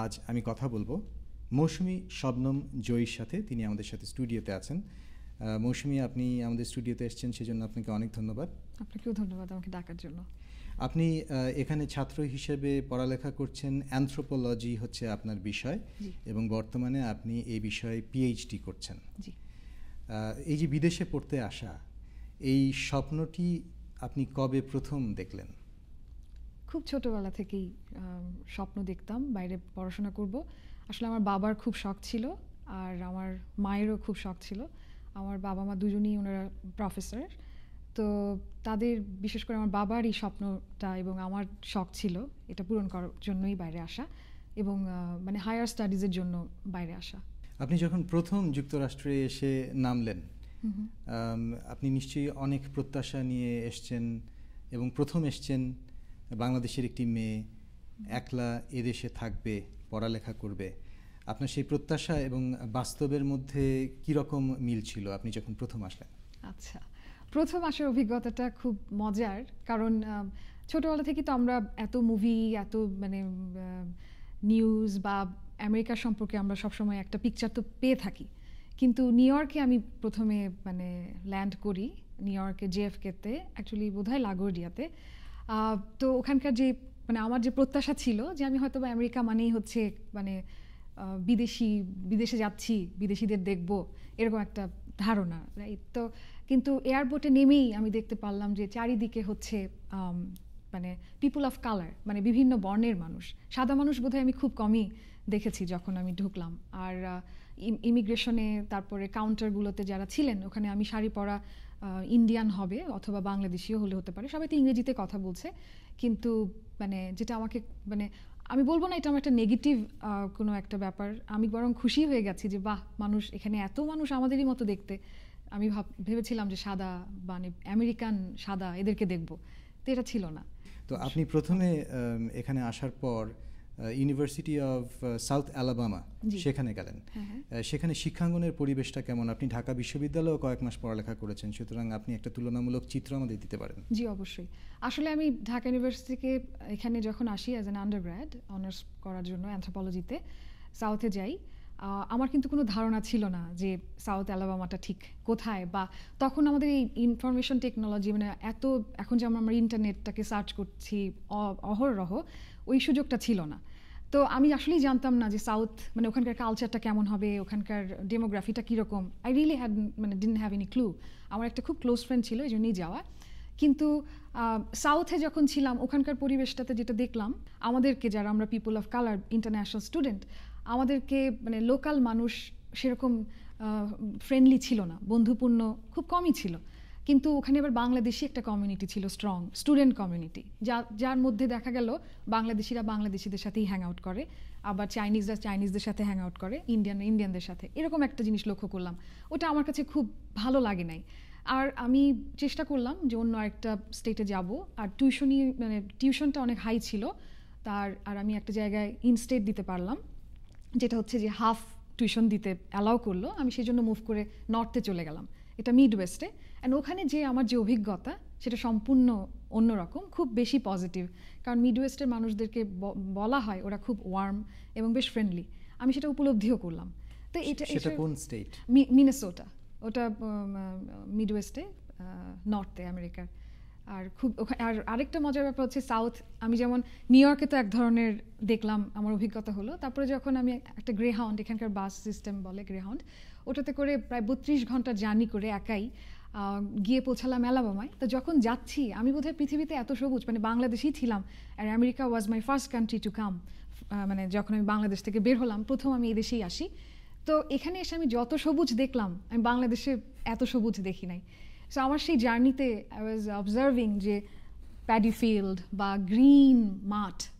আজ আমি কথা বলবো মৌসুমী শবনম জয়ীর সাথে। তিনি আমাদের সাথে স্টুডিওতে আছেন। মৌসুমী, আপনি আমাদের স্টুডিওতে এসেছেন, সেজন্য আপনাকে অনেক ধন্যবাদ। আপনাকেও ধন্যবাদ আমাকে ডাকার জন্য। আপনি এখানে ছাত্র হিসেবে পড়ালেখা করছেন, অ্যানথ্রোপোলজি হচ্ছে আপনার বিষয়, এবং বর্তমানে আপনি এই বিষয়ে পিএইচডি করছেন। এই যে বিদেশে পড়তে আসা, এই স্বপ্নটি আপনি কবে প্রথম দেখলেন? খুব ছোটবেলা থেকেই স্বপ্ন দেখতাম বাইরে পড়াশোনা করব। আসলে আমার বাবার খুব শখ ছিল, আর আমার মায়েরও খুব শখ ছিল। আমার বাবা মা দুজনেই ওনারা প্রফেসর, তো তাদের বিশেষ করে আমার বাবার এই স্বপ্নটা এবং আমার শখ ছিল এটা পূরণ করার জন্যই বাইরে আসা, এবং মানে হায়ার স্টাডিজের জন্য বাইরে আসা। আপনি যখন প্রথম যুক্তরাষ্ট্রে এসে নামলেন, আপনি নিশ্চয়ই অনেক প্রত্যাশা নিয়ে এসছেন, এবং প্রথম এসছেন বাংলাদেশের একটি মেয়ে, একলা এদেশে থাকবে, পড়ালেখা করবে। আপনার সেই প্রত্যাশা এবং বাস্তবের মধ্যে কীরকম মিল ছিল আপনি যখন প্রথম আসলেন? আচ্ছা, প্রথম আসার অভিজ্ঞতাটা খুব মজার, কারণ ছোটোবেলা থেকে তো আমরা এত মুভি, এত মানে নিউজ বা আমেরিকা সম্পর্কে আমরা সবসময় একটা পিকচার তো পেয়ে থাকি। কিন্তু নিউ ইয়র্কে আমি প্রথমে মানে ল্যান্ড করি, নিউ ইয়র্কে জেএফকেতে, অ্যাকচুয়ালি বোধহয় লাগোর্ডিয়াতে। তো ওখানকার যে মানে আমার যে প্রত্যাশা ছিল যে আমি হয়তো বা আমেরিকা মানেই হচ্ছে মানে বিদেশে যাচ্ছি, বিদেশিদের দেখব, এরকম একটা ধারণা, রাইট? তো কিন্তু এয়ারপোর্টে নেমেই আমি দেখতে পারলাম যে চারিদিকে হচ্ছে মানে পিপুল অফ কালার, মানে বিভিন্ন বর্ণের মানুষ। সাদা মানুষ বোধহয় আমি খুব কমই দেখেছি যখন আমি ঢুকলাম। আর ইমিগ্রেশনে তারপরে কাউন্টারগুলোতে যারা ছিলেন, ওখানে আমি শাড়ি পরা ইন্ডিয়ান হবে অথবা বাংলাদেশিও হলে হতে পারে, সবাই তো ইংরেজিতে কথা বলছে। কিন্তু মানে যেটা আমাকে মানে আমি বলবো না এটা আমার একটা নেগেটিভ কোনো একটা ব্যাপার, আমি বরং খুশি হয়ে গেছি যে বাহ, মানুষ এখানে এত মানুষ আমাদেরই মতো দেখতে। আমি ভেবেছিলাম যে সাদা মানে আমেরিকান সাদা এদেরকে দেখব, তো এটা ছিল না। তো আপনি প্রথমে এখানে আসার পর ইউনিভার্সিটি অফ সাউথ অ্যালাবামা সেখানে গেলেন। সেখানে শিক্ষাঙ্গনের পরিবেশটা কেমন? আপনি ঢাকা বিশ্ববিদ্যালয়েও কয়েক মাস পড়ালেখা করেছেন, সুতরাং আপনি একটা তুলনামূলক চিত্র আমাদের দিতে পারেন। জি অবশ্যই। আসলে আমি ঢাকা ইউনিভার্সিটিকে এখানে যখন আসি অ্যাজ অ্যান আন্ডারগ্র্যাড অনার্স করার জন্য অ্যানথ্রোপোলজিতে সাউথে যাই, আমার কিন্তু কোনো ধারণা ছিল না যে সাউথ অ্যালাবামাটা ঠিক কোথায়, বা তখন আমাদের এই ইনফরমেশন টেকনোলজি মানে এত এখন যেমন আমরা ইন্টারনেটটাকে সার্চ করছি অহরহ, ওই সুযোগটা ছিল না। তো আমি আসলেই জানতাম না যে সাউথ মানে ওখানকার কালচারটা কেমন হবে, ওখানকার ডেমোগ্রাফিটা কীরকম। আই রিয়েলি হ্যাড মানে ডিডন্ট হ্যাভ এনি ক্লু। আমার একটা খুব ক্লোজ ফ্রেন্ড ছিল, এই জন্যই যাওয়া। কিন্তু সাউথে যখন ছিলাম ওখানকার পরিবেশটাতে যেটা দেখলাম, আমাদেরকে যারা আমরা people of colour international student, আমাদেরকে মানে লোকাল মানুষ সেরকম ফ্রেন্ডলি ছিল না, বন্ধুপূর্ণ খুব কমই ছিল। কিন্তু ওখানে আবার বাংলাদেশি একটা কমিউনিটি ছিল, স্ট্রং স্টুডেন্ট কমিউনিটি, যার মধ্যে দেখা গেল বাংলাদেশিরা বাংলাদেশিদের সাথেই হ্যাং আউট করে, আবার চাইনিজরা চাইনিজদের সাথে হ্যাং আউট করে, ইন্ডিয়ানদের সাথে, এরকম একটা জিনিস লক্ষ্য করলাম। ওটা আমার কাছে খুব ভালো লাগে নাই। আর আমি চেষ্টা করলাম যে অন্য একটা স্টেটে যাব, আর টিউশনটা অনেক হাই ছিল আর আমি একটা জায়গায় ইনস্টেট দিতে পারলাম, যেটা হচ্ছে যে হাফ টিউশন দিতে অ্যালাউ করলো। আমি সেই জন্য মুভ করে নর্থে চলে গেলাম, এটা মিড ওয়েস্টে। অ্যান্ড ওখানে যে আমার যে অভিজ্ঞতা সেটা সম্পূর্ণ অন্যরকম, খুব বেশি পজিটিভ। কারণ মিড ওয়েস্টের মানুষদেরকে বলা হয় ওরা খুব ওয়ার্ম এবং বেশ ফ্রেন্ডলি, আমি সেটা উপলব্ধিও করলাম। তো এটা কোন স্টেট? মিনেসোটা, ওটা মিডওয়েস্টে, নর্থে আমেরিকার। আর খুব আর আরেকটা মজার ব্যাপার হচ্ছে সাউথ, আমি যেমন নিউ ইয়র্কে তো এক ধরনের দেখলাম, আমার অভিজ্ঞতা হলো। তারপরে যখন আমি একটা গ্রেহাউন্ড, এখানকার বাস সিস্টেম বলে গ্রেহাউন্ড, ওটাতে করে প্রায় 32 ঘন্টা জার্নি করে একাই গিয়ে পৌঁছালাম অ্যালাবামায়। তো যখন যাচ্ছি আমি বোধহয় পৃথিবীতে এত সবুজ, মানে বাংলাদেশেই ছিলাম, আর America was my first country to come. মানে যখন আমি বাংলাদেশ থেকে বের হলাম, প্রথম আমি এই দেশেই আসি। তো এখানে এসে আমি যত সবুজ দেখলাম, আমি বাংলাদেশে এত সবুজ দেখি নাই। সো আমার সেই জার্নিতে আই ওয়াজ অবজার্ভিং যে প্যাডি ফিল্ড বা গ্রিন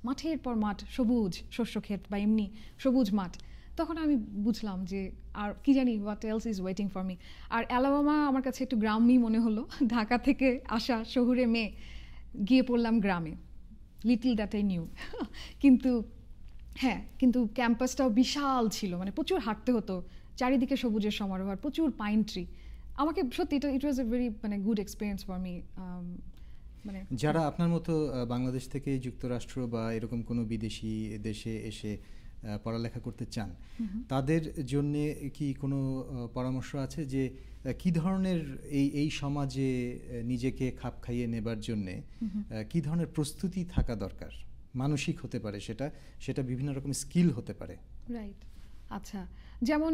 মাঠের পর মাঠ, সবুজ শস্য ক্ষেত বা এমনি সবুজ মাঠ। তখন আমি বুঝলাম যে আর কি জানি what else is waiting for me. আর অ্যালাবামা আমার কাছে একটু গ্রামই মনে হলো, ঢাকা থেকে আসা শহুরে মেয়ে, গিয়ে পড়লাম গ্রামে, লিটল দ্যাট আই নিউ। কিন্তু ক্যাম্পাসটাও বিশাল ছিল, মানে প্রচুর হাঁটতে হতো, চারিদিকে সবুজের সমারোহ, আর প্রচুর পাইন ট্রি। আমাকে সত্যি ইট ওয়াজ এ ভেরি মানে গুড এক্সপিরিয়েন্স ফর মি। মানে যারা আপনার মতো বাংলাদেশ থেকে যুক্তরাষ্ট্র বা এরকম কোনো বিদেশি দেশে এসে পড়ালেখা করতে চান, তাদের জন্য কি কোনো পরামর্শ আছে যে কি ধরনের এই সমাজে নিজেকে খাপ খাইয়ে নেবার জন্যে কি ধরনের প্রস্তুতি থাকা দরকার? মানসিক হতে পারে, সেটা বিভিন্ন রকম স্কিল হতে পারে। রাইট, আচ্ছা। যেমন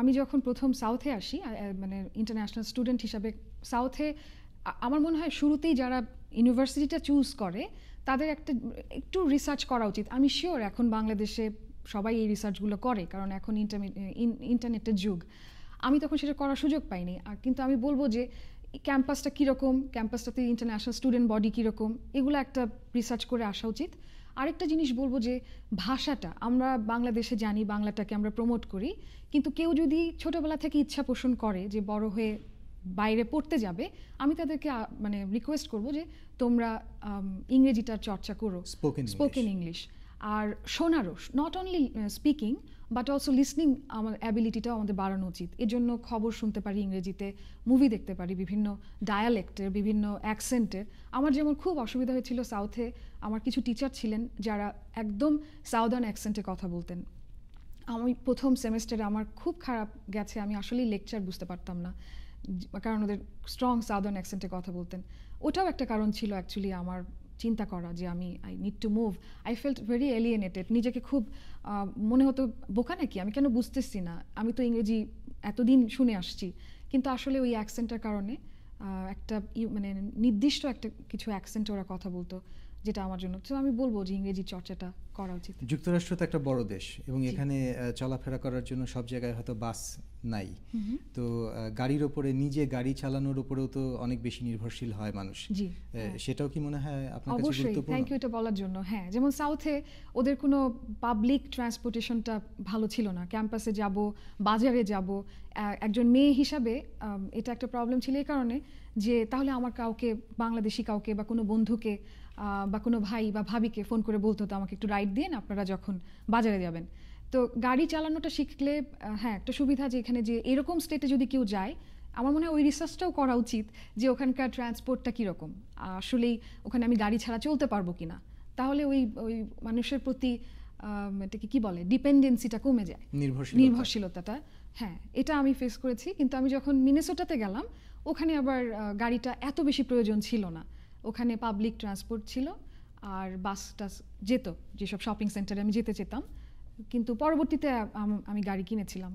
আমি যখন প্রথম সাউথে আসি, মানে ইন্টারন্যাশনাল স্টুডেন্ট হিসাবে সাউথে, আমার মনে হয় শুরুতেই যারা ইউনিভার্সিটিটা চুজ করে তাদের একটু রিসার্চ করা উচিত। আমি শিওর এখন বাংলাদেশে সবাই এই রিসার্চগুলো করে, কারণ এখন ইন্টারনেটের যুগ। আমি তখন সেটা করার সুযোগ পাইনি। কিন্তু আমি বলবো যে ক্যাম্পাসটা কীরকম, ক্যাম্পাসটাতে ইন্টারন্যাশনাল স্টুডেন্ট বডি কীরকম, এগুলো একটা রিসার্চ করে আসা উচিত। আরেকটা জিনিস বলবো যে ভাষাটা, আমরা বাংলাদেশে জানি, বাংলাটাকে আমরা প্রমোট করি, কিন্তু কেউ যদি ছোটোবেলা থেকে ইচ্ছা পোষণ করে যে বড় হয়ে বাইরে পড়তে যাবে, আমি তাদেরকে মানে রিকোয়েস্ট করব যে তোমরা ইংরেজিটার চর্চা করো, স্পোকেন ইংলিশ। আর শোনারও, not only speaking but also listening, আমার অ্যাবিলিটিটাও আমাদের বাড়ানো উচিত। এর জন্য খবর শুনতে পারি ইংরেজিতে, মুভি দেখতে পারি বিভিন্ন ডায়ালেক্টের, বিভিন্ন অ্যাকসেন্টের। আমার যেমন খুব অসুবিধা হয়েছিল সাউথে, আমার কিছু টিচার ছিলেন যারা একদম সাউদার্ন অ্যাকসেন্টে কথা বলতেন। আমি প্রথম সেমেস্টারে আমার খুব খারাপ গেছে, আমি আসলেই লেকচার বুঝতে পারতাম না, কারণ ওদের স্ট্রং সাউদার্ন অ্যাকসেন্টে কথা বলতেন। ওটাও একটা কারণ ছিল অ্যাকচুয়ালি আমার চিন্তা করা যে I need to move. I felt very alienated, নিজেকে খুব মনে হতো বোকা নাকি, আমি কেন বুঝতেছি না, আমি তো ইংরেজি এতদিন শুনে আসছি। কিন্তু আসলে ওই অ্যাকসেন্টের কারণে একটা মানে নির্দিষ্ট একটা কিছু অ্যাকসেন্টে ওরা কথা বলতো, যেটা আমার জন্য, তো আমি বলবো যে ইংরেজি চর্চাটা করা উচিত। যুক্তরাষ্ট্র তো একটা বড় দেশ এবং এখানে চলাফেরা করার জন্য সব জায়গায় হয়তো বাস নাই, তো গাড়ির ওপরে, নিজে গাড়ি চালানোর উপরেও তো অনেক বেশি নির্ভরশীল হয় মানুষ। সেটাও কি মনে হয় আপনার কাছে গুরুত্বপূর্ণ? অবশ্যই, থ্যাংক ইউ এটা বলার জন্য। হ্যাঁ, যেমন সাউথে ওদের কোনো পাবলিক ট্রান্সপোর্টেশনটা ভালো ছিল না। ক্যাম্পাসে যাব, বাজারে যাব, একজন মেয়ে হিসাবে এটা একটা প্রবলেম ছিল এই কারণে যে তাহলে আমার কাউকে, বাংলাদেশি কাউকে বা কোনো বন্ধুকে বা কোনো ভাই বা ভাবিকে ফোন করে বলতে হতো আমাকে একটু রাইড দিন আপনারা যখন বাজারে যাবেন। তো গাড়ি চালানোটা শিখলে হ্যাঁ একটা সুবিধা, যে এখানে যে এরকম স্টেটে যদি কেউ যায়, আমার মনে হয় ওই রিসার্চটাও করা উচিত যে ওখানকার ট্রান্সপোর্টটা কীরকম, আসলেই ওখানে আমি গাড়ি ছাড়া চলতে পারবো কিনা। তাহলে ওই মানুষের প্রতি এটাকে কি বলে, ডিপেন্ডেন্সিটা কমে যায়, নির্ভরশীলতাটা। হ্যাঁ, এটা আমি ফেস করেছি। কিন্তু আমি যখন মিনেসোটাতে গেলাম, ওখানে আবার গাড়িটা এত বেশি প্রয়োজন ছিল না, ওখানে পাবলিক ট্রান্সপোর্ট ছিল আর বাস টাস যেত, যেসব শপিং সেন্টারে আমি যেতে চেতাম। কিন্তু পরবর্তীতে আমি গাড়ি কিনেছিলাম।